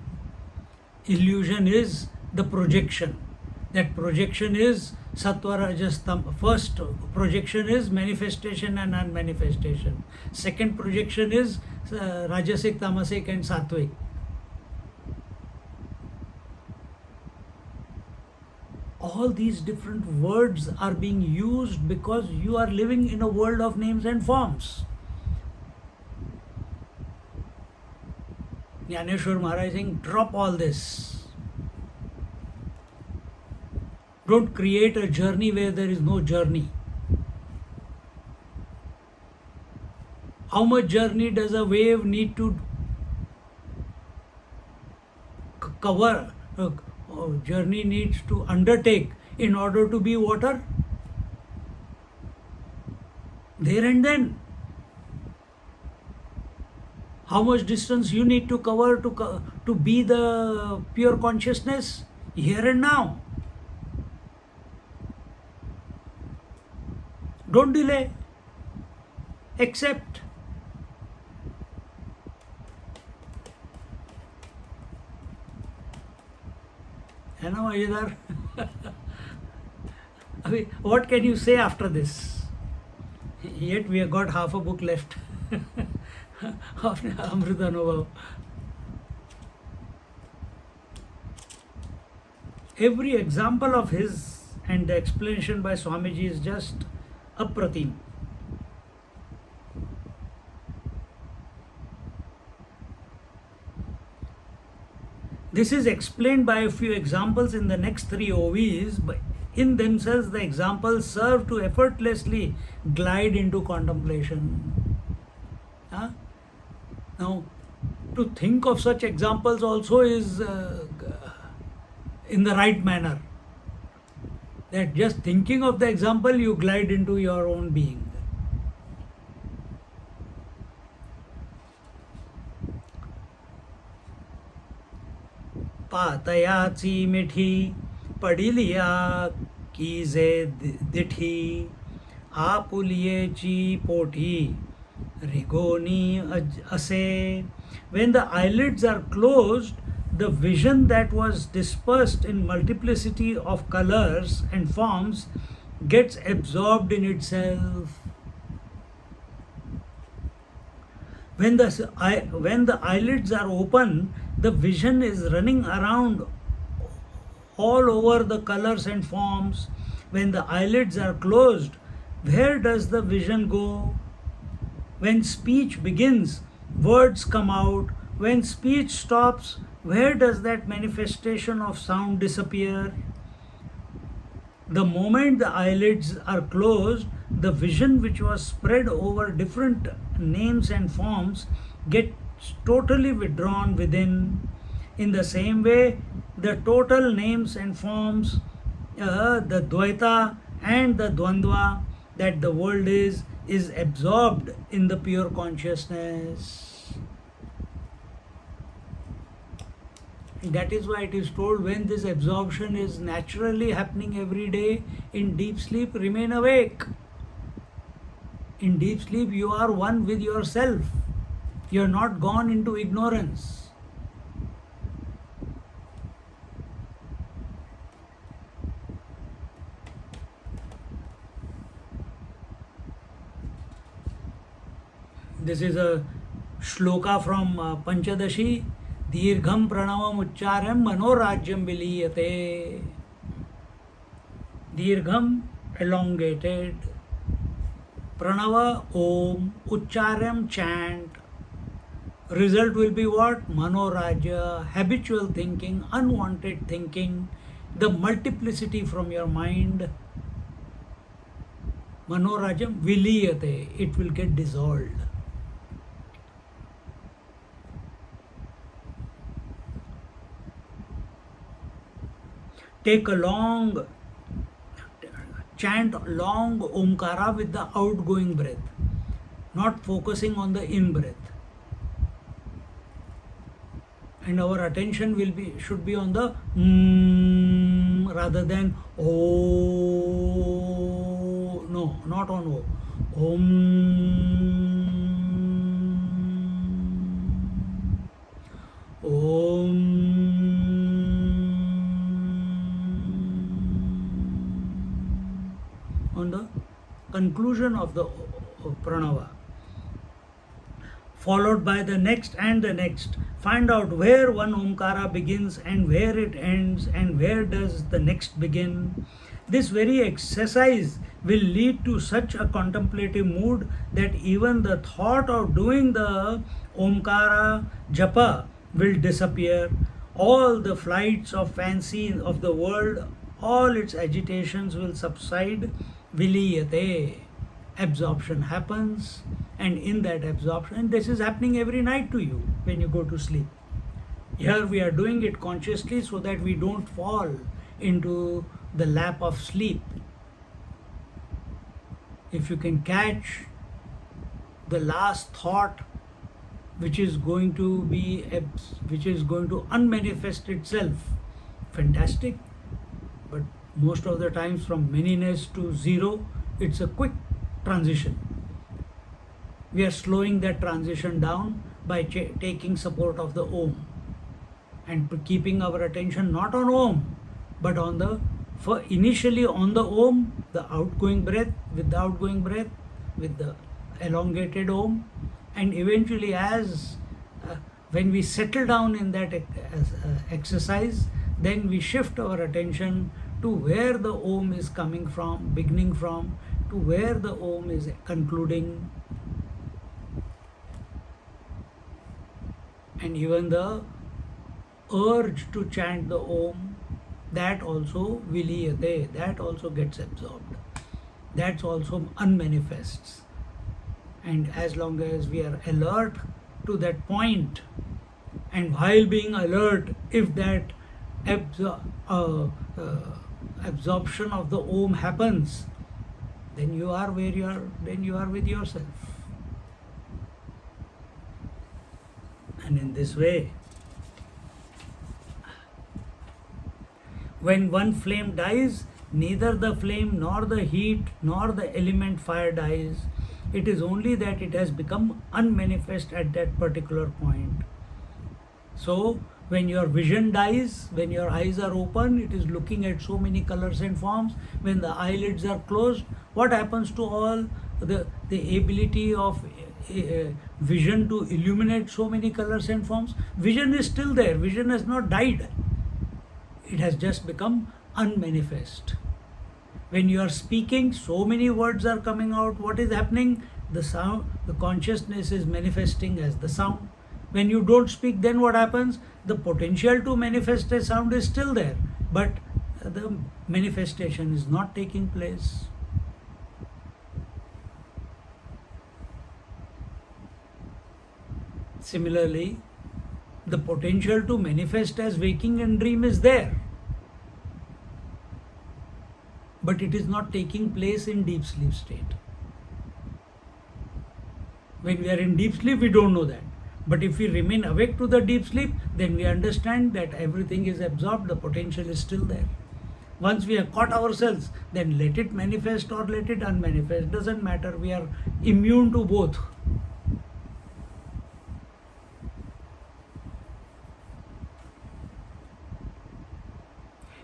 Illusion is the projection. That projection is sattva, rajas, tam. First projection is manifestation and unmanifestation. Second projection is rajasic, tamasic and sattvic. All these different words are being used because you are living in a world of names and forms. Jnaneshwar Maharaj is saying, drop all this. Don't create a journey where there is no journey. How much journey does a wave need to cover? Journey needs to undertake in order to be water? There and then. How much distance you need to cover to be the pure consciousness? Here and now. Don't delay. Accept. है ना मजेदार? I mean, what can you say after this? Yet we have got half a book left of Amrutanubhava. Every example of his and the explanation by Swamiji is just apratim. This is explained by a few examples in the next three OVs, but in themselves the examples serve to effortlessly glide into contemplation. Huh? Now, to think of such examples also is in the right manner. That just thinking of the example, you glide into your own being. पातयाची मिठी पडिलिया कीजे दिठी आपुलियेची पोठी रिगोनी असे. When the eyelids are closed, the vision that was dispersed in multiplicity of colors and forms gets absorbed in itself. When the eyelids are open, the vision is running around all over the colors and forms. When the eyelids are closed, where does the vision go? When speech begins, words come out. When speech stops, where does that manifestation of sound disappear? The moment the eyelids are closed, the vision which was spread over different names and forms gets totally withdrawn within. In the same way, the total names and forms, the Dvaita and the Dvandva that the world is absorbed in the pure consciousness. That is why it is told, when this absorption is naturally happening every day, in deep sleep remain awake. In deep sleep you are one with yourself. You are not gone into ignorance. This is a shloka from Panchadashi. Dirgham pranavam uccharam manorajyam viliyate. Dirgham, elongated. Pranava, om. Uccharam, chant. Result will be what? Manorajya, habitual thinking, unwanted thinking, the multiplicity from your mind. Manorajyam viliyate, it will get dissolved. Take a long, chant long Omkara with the outgoing breath, not focusing on the in breath. And our attention should be on the rather than O. No, not on O. Om. On the conclusion of the pranava, followed by the next and the next. Find out where one Omkara begins and where it ends and where does the next begin. This very exercise will lead to such a contemplative mood that even the thought of doing the Omkara japa will disappear. All the flights of fancy of the world, all its agitations will subside. Viliyate, absorption happens, and in that absorption, this is happening every night to you when you go to sleep. Here we are doing it consciously so that we don't fall into the lap of sleep. If you can catch the last thought which is going to unmanifest itself, fantastic. But most of the times from manyness to zero, it's a quick transition. We are slowing that transition down by taking support of the Om and keeping our attention not on Om but on the For initially on the Om, the outgoing breath, with the outgoing breath, with the elongated Om, and eventually as when we settle down in that exercise, then we shift our attention to where the Om is coming from, beginning from, to where the Om is concluding, and even the urge to chant the Om, that also viliyate, that also gets absorbed, that also unmanifests. And as long as we are alert to that point, and while being alert, if that absorption of the Om happens, then you are where you are, then you are with yourself. And in this way, when one flame dies, neither the flame nor the heat nor the element fire dies. It is only that it has become unmanifest at that particular point. So, when your vision dies, when your eyes are open, it is looking at so many colors and forms. When the eyelids are closed, what happens to all the ability of vision to illuminate so many colors and forms? Vision is still there. Vision has not died. It has just become unmanifest. When you are speaking, so many words are coming out. What is happening? The sound, the consciousness is manifesting as the sound. When you don't speak, then what happens? The potential to manifest a sound is still there, but the manifestation is not taking place. Similarly, the potential to manifest as waking and dream is there, but it is not taking place in deep sleep state. When we are in deep sleep, we don't know that. But if we remain awake to the deep sleep, then we understand that everything is absorbed, the potential is still there. Once we have caught ourselves, then let it manifest or let it unmanifest. Doesn't matter, we are immune to both.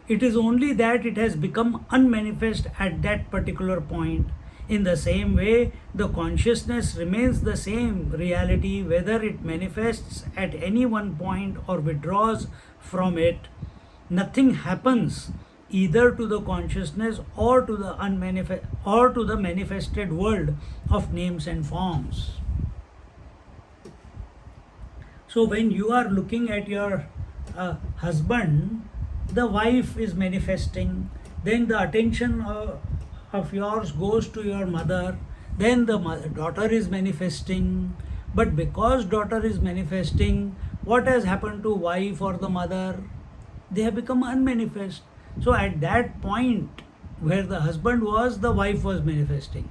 It is only that it has become unmanifest at that particular point. In the same way, the consciousness remains the same reality whether it manifests at any one point or withdraws from it. Nothing happens either to the consciousness or to the manifested world of names and forms. So when you are looking at your husband, the wife is manifesting, then the attention of yours goes to your mother, then the daughter is manifesting. But because daughter is manifesting, what has happened to wife or the mother? They have become unmanifest. So at that point where the husband was, the wife was manifesting.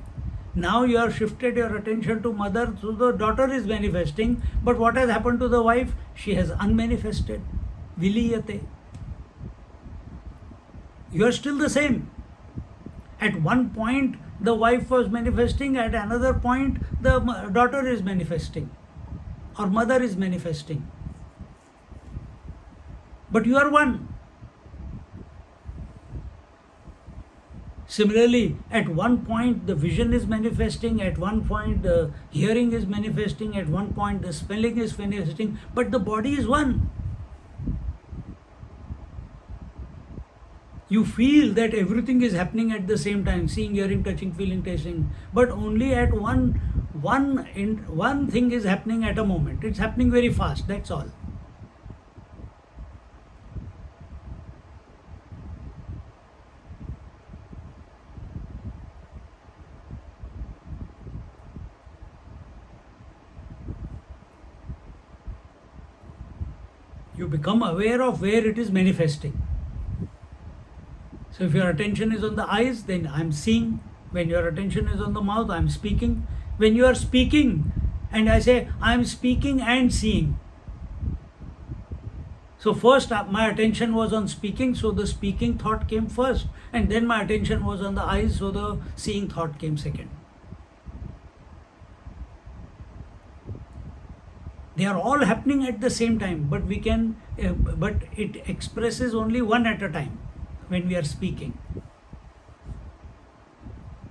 Now you have shifted your attention to mother, so the daughter is manifesting. But what has happened to the wife? She has unmanifested. Viliyate. You are still the same. At one point, the wife was manifesting, at another point, the daughter is manifesting, or mother is manifesting. But you are one. Similarly, at one point, the vision is manifesting, at one point, the hearing is manifesting, at one point, the smelling is manifesting, but the body is one. You feel that everything is happening at the same time, seeing, hearing, touching, feeling, tasting, but only at one thing is happening at a moment. It's happening very fast, that's all. You become aware of where it is manifesting. So if your attention is on the eyes, then I'm seeing. When your attention is on the mouth, I'm speaking. When you are speaking, and I say, I'm speaking and seeing. So first my attention was on speaking, so the speaking thought came first. And then my attention was on the eyes, so the seeing thought came second. They are all happening at the same time, but it expresses only one at a time. when we are speaking.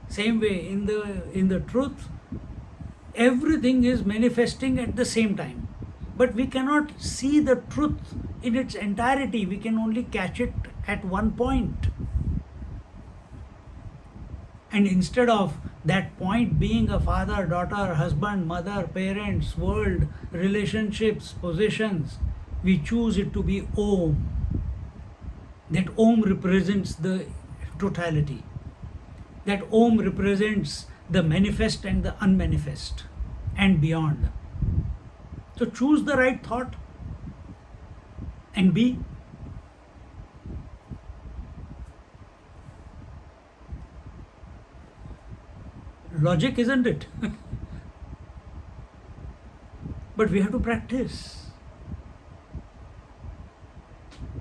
Same way, in the truth, everything is manifesting at the same time. But we cannot see the truth in its entirety. We can only catch it at one point. And instead of that point being a father, daughter, husband, mother, parents, world, relationships, possessions, we choose it to be Om. That Om represents the totality. That Om represents the manifest and the unmanifest and beyond. So choose the right thought and be. Logic, isn't it? But we have to practice.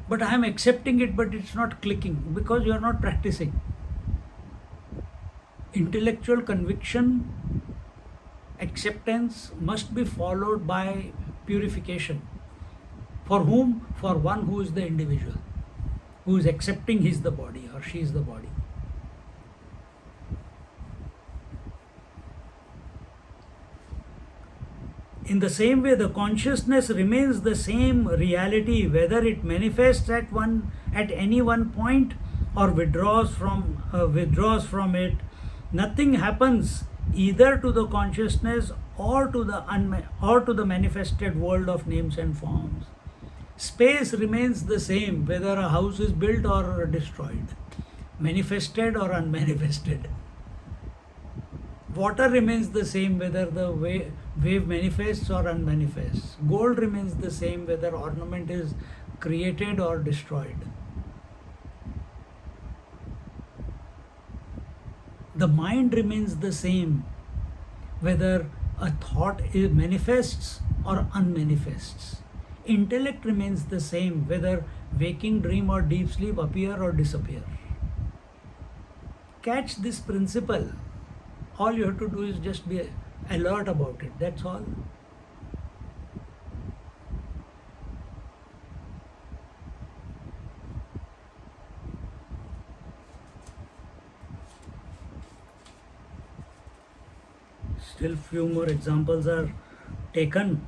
But I am accepting it, but it's not clicking because you are not practicing. Intellectual conviction, acceptance must be followed by purification. For whom? For one who is the individual, who is accepting he is the body or she is the body. In the same way, the consciousness remains the same reality, whether it manifests at any one point or withdraws from it. Nothing happens either to the consciousness or to the manifested world of names and forms. Space remains the same, whether a house is built or destroyed, manifested or unmanifested. Water remains the same whether the wave manifests or unmanifests. Gold remains the same whether ornament is created or destroyed. The mind remains the same whether a thought manifests or unmanifests. Intellect remains the same whether waking, dream or deep sleep appear or disappear. Catch this principle. All you have to do is just be alert about it. That's all. Still few more examples are taken.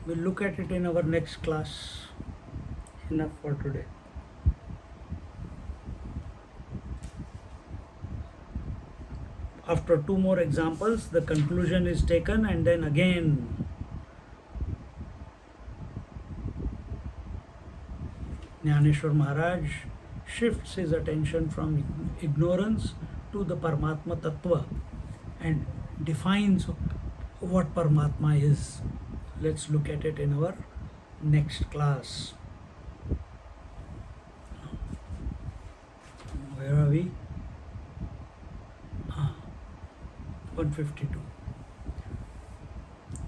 We'll look at it in our next class. Enough for today. After two more examples, the conclusion is taken, and then again Jnaneshwar Maharaj shifts his attention from ignorance to the Paramatma Tattva and defines what Paramatma is. Let's look at it in our next class. Where are we? 152.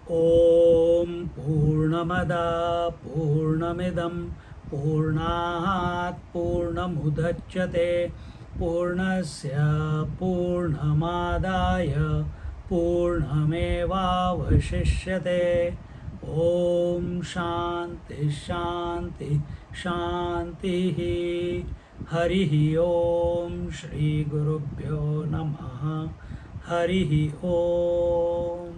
Om Purnamada Purnamidam Purnat Purnamudachyate Purnasya Purnamadaya Purnamevavashishyate. Om Shanti Shanti Shanti. Harihi Om Shri Gurubhyo Namaha. Harihi Om.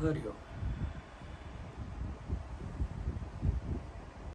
Hari Om.